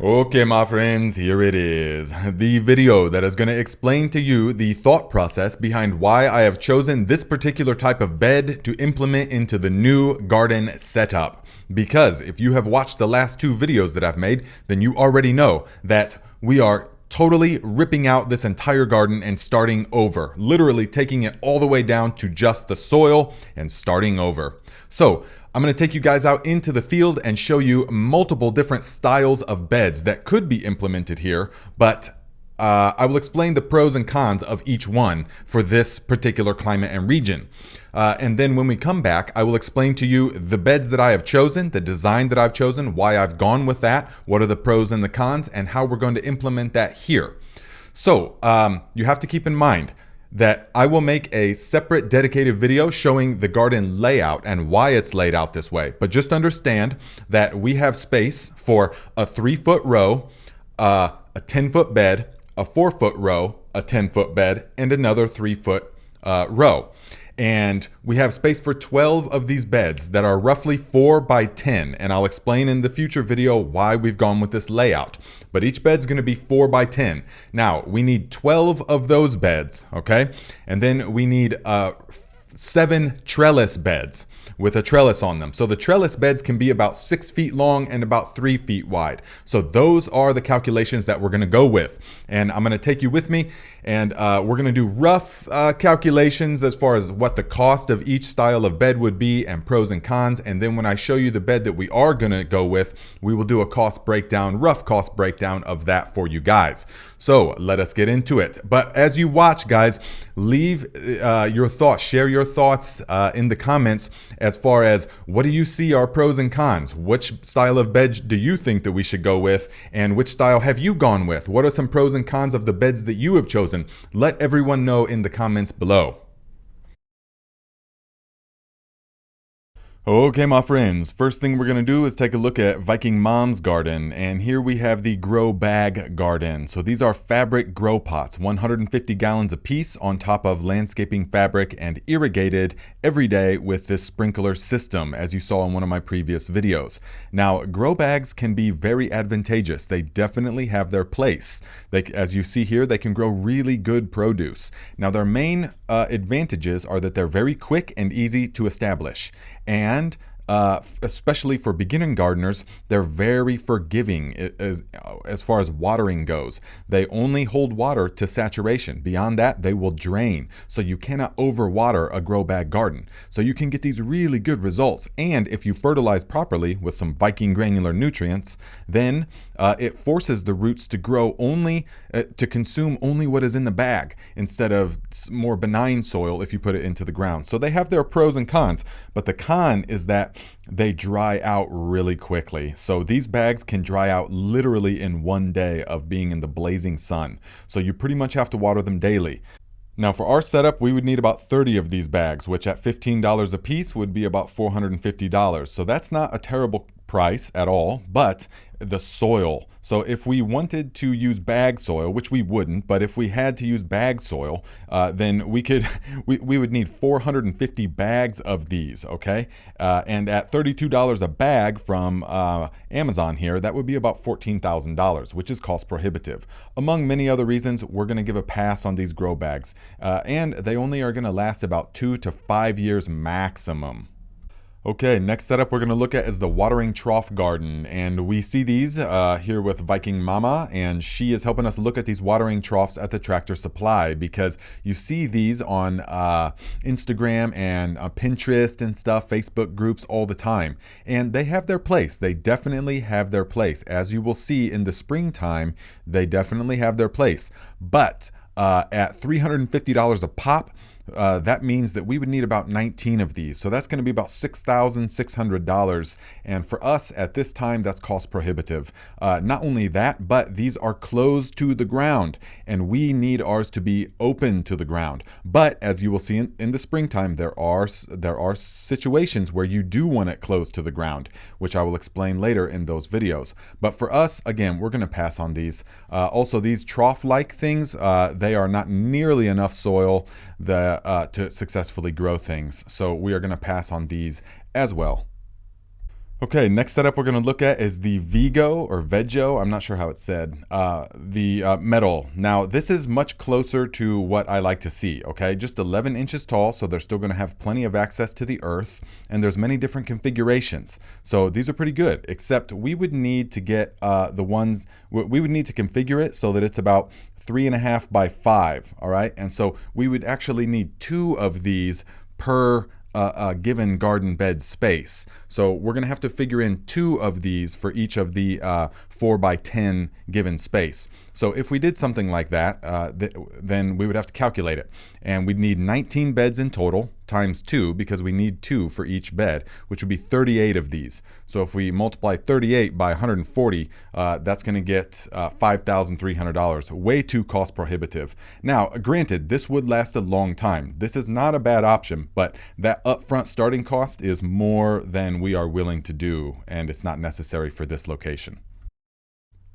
Okay, my friends, here it is. The video that is going to explain to you the thought process behind why I have chosen this particular type of bed to implement into the new garden setup. Because if you have watched the last two videos that I've made, then you already know that we are totally ripping out this entire garden and starting over. Literally taking it all the way down to just the soil and starting over. So, I'm going to take you guys out into the field and show you multiple different styles of beds that could be implemented here, but I will explain the pros and cons of each one for this particular climate and region. And then when we come back, I will explain to you the beds that I have chosen, the design that I've chosen, why I've gone with that, what are the pros and the cons, and how we're going to implement that here. So you have to keep in mind that I will make a separate dedicated video showing the garden layout and why it's laid out this way. But just understand that we have space for a 3-foot row, a 10-foot bed, a 4-foot row, a 10-foot bed, and another 3-foot row. And we have space for 12 of these beds that are roughly 4 by 10. And I'll explain in the future video why we've gone with this layout. But each bed's going to be 4 by 10. Now, we need 12 of those beds, okay? And then we need 7 trellis beds with a trellis on them. So the trellis beds can be about 6 feet long and about 3 feet wide. So those are the calculations that we're going to go with. And I'm going to take you with me, and we're going to do rough calculations as far as what the cost of each style of bed would be and pros and cons. And then when I show you the bed that we are going to go with, we will do a cost breakdown, rough cost breakdown of that for you guys. So let us get into it. But as you watch, guys, leave your thoughts, share your thoughts in the comments as far as what do you see are pros and cons? Which style of bed do you think that we should go with? And which style have you gone with? What are some pros and cons of the beds that you have chosen? Let everyone know in the comments below. Okay, my friends, first thing we're going to do is take a look at Viking Mom's garden, and here we have the grow bag garden. So these are fabric grow pots, 150 gallons a piece on top of landscaping fabric and irrigated every day with this sprinkler system, as you saw in one of my previous videos. Now, grow bags can be very advantageous. They definitely have their place. As you see here, they can grow really good produce. Now, their main advantages are that they're very quick and easy to establish. And especially for beginning gardeners, they're very forgiving as far as watering goes. They only hold water to saturation. Beyond that, they will drain. So you cannot overwater a grow bag garden. So you can get these really good results. And if you fertilize properly with some Viking granular nutrients, then it forces the roots to grow only, to consume only what is in the bag instead of more benign soil if you put it into the ground. So they have their pros and cons, but the con is that they dry out really quickly. So these bags can dry out literally in one day of being in the blazing sun. So you pretty much have to water them daily. Now for our setup, we would need about 30 of these bags, which at $15 a piece would be about $450. So that's not a terrible price at all, but the soil. So if we wanted to use bag soil, which we wouldn't, but if we had to use bag soil, then we would need 450 bags of these, okay? And at $32 a bag from Amazon here, that would be about $14,000, which is cost prohibitive. Among many other reasons, we're gonna give a pass on these grow bags, and they only are gonna last about 2 to 5 years maximum. Okay, next setup we're going to look at is the watering trough garden, and we see these here with Viking Mama, and she is helping us look at these watering troughs at the Tractor Supply, because you see these on Instagram and Pinterest and stuff, Facebook groups all the time, and they have their place. They definitely have their place. As you will see in the springtime, they definitely have their place, but at $350 a pop, that means that we would need about 19 of these. So that's going to be about $6,600. And for us at this time, that's cost prohibitive. Not only that, but these are closed to the ground, and we need ours to be open to the ground. But as you will see in the springtime, there are situations where you do want it closed to the ground, which I will explain later in those videos. But for us, again, we're going to pass on these. Also, these trough-like things, they are not nearly enough soil to successfully grow things. So we are going to pass on these as well. Okay, next setup we're going to look at is the Vigo or Vego. I'm not sure how it's said. The metal. Now, this is much closer to what I like to see, okay? Just 11 inches tall, so they're still going to have plenty of access to the earth, and there's many different configurations. So these are pretty good, except we would need to get we would need to configure it so that it's about 3.5 by 5, all right? And so we would actually need 2 of these per a given garden bed space. So we're going to have to figure in 2 of these for each of the 4 by 10 given space. So if we did something like that, then we would have to calculate it. And we'd need 19 beds in total times 2, because we need 2 for each bed, which would be 38 of these. So if we multiply 38 by 140, that's going to get $5,300. Way too cost prohibitive. Now, granted, this would last a long time. This is not a bad option, but that upfront starting cost is more than we are willing to do, and it's not necessary for this location.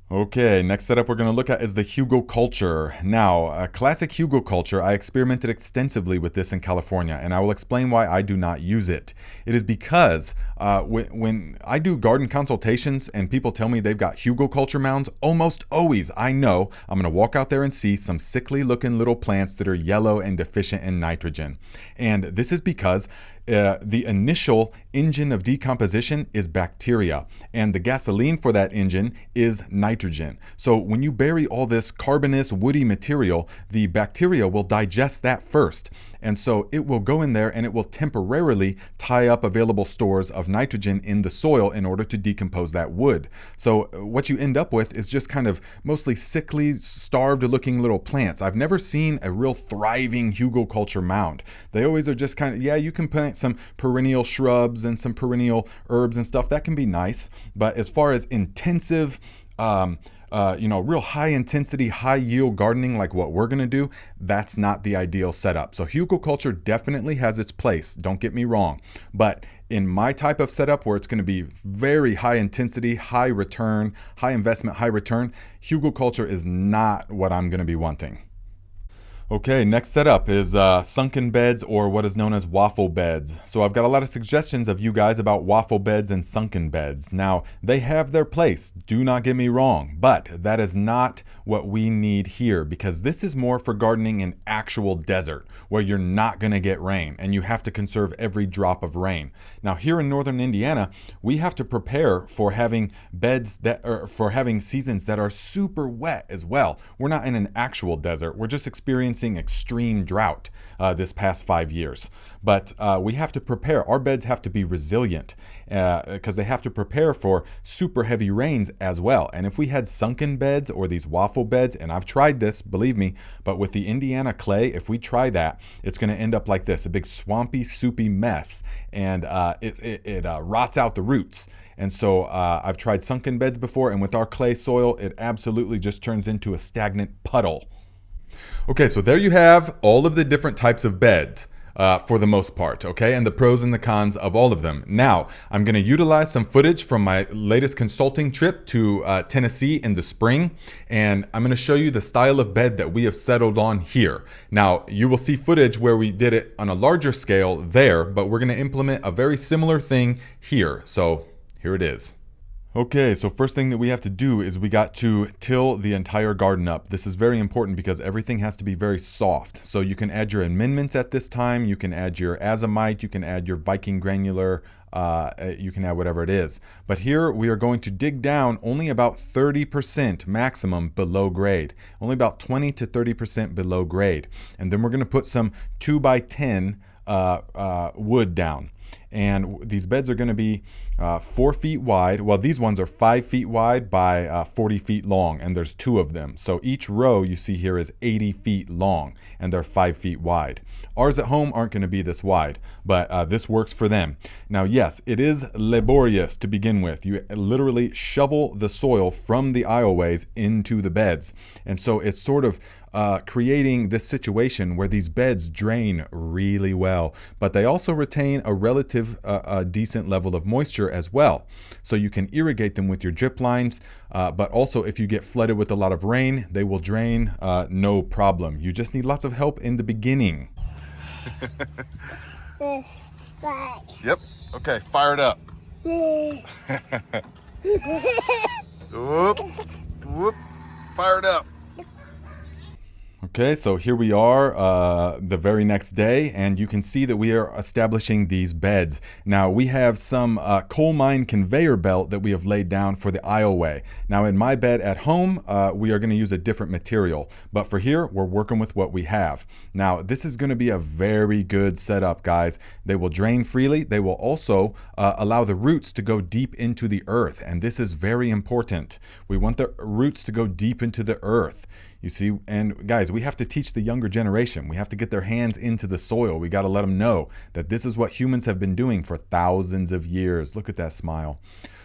Okay, next setup we're going to look at is the Hugelkultur. Now, classic Hugelkultur, I experimented extensively with this in California, and I will explain why I do not use it. It is because when I do garden consultations and people tell me they've got Hugelkultur mounds, almost always I know I'm going to walk out there and see some sickly looking little plants that are yellow and deficient in nitrogen. And this is because the initial engine of decomposition is bacteria, and the gasoline for that engine is nitrogen. So when you bury all this carbonous, woody material, the bacteria will digest that first. And so it will go in there and it will temporarily tie up available stores of nitrogen in the soil in order to decompose that wood. So what you end up with is just kind of mostly sickly, starved looking little plants. I've never seen a real thriving Hugelkultur mound. They always are just kind of, yeah, you can plant some perennial shrubs and some perennial herbs and stuff. That can be nice. But as far as intensive, real high intensity, high yield gardening like what we're going to do, that's not the ideal setup. So Hugelkultur definitely has its place, don't get me wrong. But in my type of setup where it's going to be very high intensity, high return, high investment, high return, Hugelkultur is not what I'm going to be wanting. Okay, next setup is sunken beds, or what is known as waffle beds. So I've got a lot of suggestions of you guys about waffle beds and sunken beds. Now, they have their place, do not get me wrong, but that is not what we need here, because this is more for gardening in actual desert where you're not going to get rain and you have to conserve every drop of rain. Now, here in northern Indiana, we have to prepare for having for having seasons that are super wet as well. We're not in an actual desert, we're just experiencing extreme drought this past 5 years. But we have to prepare. Our beds have to be resilient because they have to prepare for super heavy rains as well. And if we had sunken beds or these waffle beds, and I've tried this, believe me, but with the Indiana clay, if we try that, it's going to end up like this, a big swampy, soupy mess, and it rots out the roots. And so I've tried sunken beds before, and with our clay soil, it absolutely just turns into a stagnant puddle. Okay, so there you have all of the different types of beds for the most part, okay, and the pros and the cons of all of them. Now, I'm going to utilize some footage from my latest consulting trip to Tennessee in the spring, and I'm going to show you the style of bed that we have settled on here. Now, you will see footage where we did it on a larger scale there, but we're going to implement a very similar thing here. So here it is. Okay, so first thing that we have to do is we got to till the entire garden up. This is very important because everything has to be very soft. So you can add your amendments at this time. You can add your azomite. You can add your Viking granular. You can add whatever it is. But here we are going to dig down only about 30% maximum below grade. Only about 20 to 30% below grade. And then we're going to put some 2x10 wood down. And these beds are going to be 4 feet wide. Well, these ones are 5 feet wide by 40 feet long, and there's 2 of them. So each row you see here is 80 feet long, and they're 5 feet wide. Ours at home aren't going to be this wide, but this works for them. Now, yes, it is laborious to begin with. You literally shovel the soil from the aisleways into the beds. And so it's sort of creating this situation where these beds drain really well, but they also retain a relative decent level of moisture as well. So you can irrigate them with your drip lines, but also if you get flooded with a lot of rain, they will drain no problem. You just need lots of help in the beginning. Yep. Okay, fire it up. Whoop, whoop, fired up. Okay, so here we are the very next day, and you can see that we are establishing these beds. Now, we have some coal mine conveyor belt that we have laid down for the aisleway. Now, in my bed at home, we are going to use a different material, but for here, we're working with what we have. Now, this is going to be a very good setup, guys. They will drain freely. They will also allow the roots to go deep into the earth, and this is very important. We want the roots to go deep into the earth. You see, and guys, we have to teach the younger generation. We have to get their hands into the soil. We got to let them know that this is what humans have been doing for thousands of years. Look at that smile.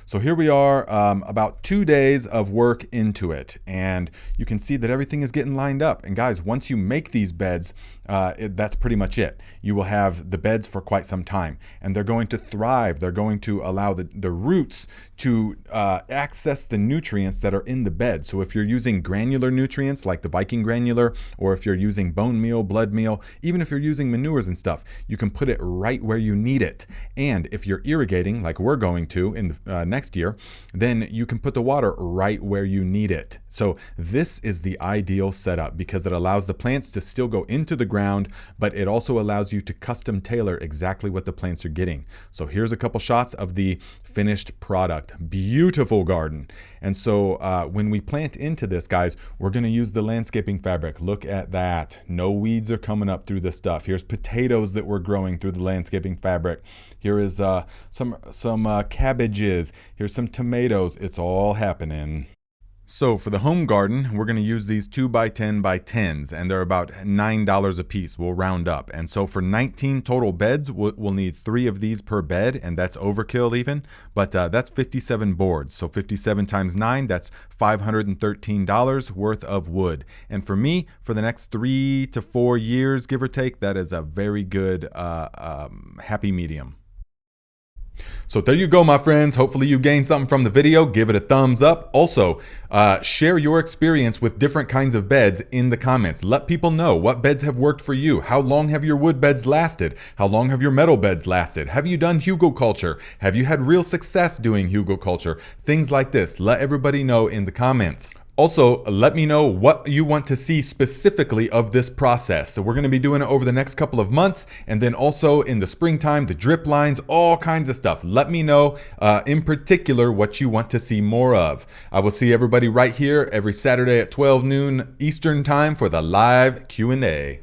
So here we are, about 2 days of work into it, and you can see that everything is getting lined up. And guys, once you make these beds, that's pretty much it. You will have the beds for quite some time, and they're going to thrive. They're going to allow the roots to access the nutrients that are in the bed. So if you're using granular nutrients like the Viking granular, or if you're using bone meal, blood meal, even if you're using manures and stuff, you can put it right where you need it. And if you're irrigating, like we're going to in the next year, then you can put the water right where you need it. So this is the ideal setup because it allows the plants to still go into the ground, but it also allows you to custom tailor exactly what the plants are getting. So here's a couple shots of the finished product. Beautiful garden. And so when we plant into this, guys, we're going to use the landscaping fabric. Look at that. No weeds are coming up through this stuff. Here's potatoes that we're growing through the landscaping fabric. Here is some cabbages. Here's some tomatoes. It's all happening. So for the home garden, we're going to use these 2x10 by 10s, and they're about $9 a piece. We'll round up. And so for 19 total beds, we'll need 3 of these per bed, and that's overkill even. But that's 57 boards. So 57 times 9, that's $513 worth of wood. And for me, for the next 3 to 4 years, give or take, that is a very good happy medium. So there you go, my friends. Hopefully you gained something from the video. Give it a thumbs up. Also, share your experience with different kinds of beds in the comments. Let people know what beds have worked for you. How long have your wood beds lasted? How long have your metal beds lasted? Have you done Hugelkultur? Have you had real success doing Hugelkultur? Things like this. Let everybody know in the comments. Also, let me know what you want to see specifically of this process. So we're going to be doing it over the next couple of months, and then also in the springtime, the drip lines, all kinds of stuff. Let me know in particular what you want to see more of. I will see everybody right here every Saturday at 12 noon Eastern time for the live Q&A.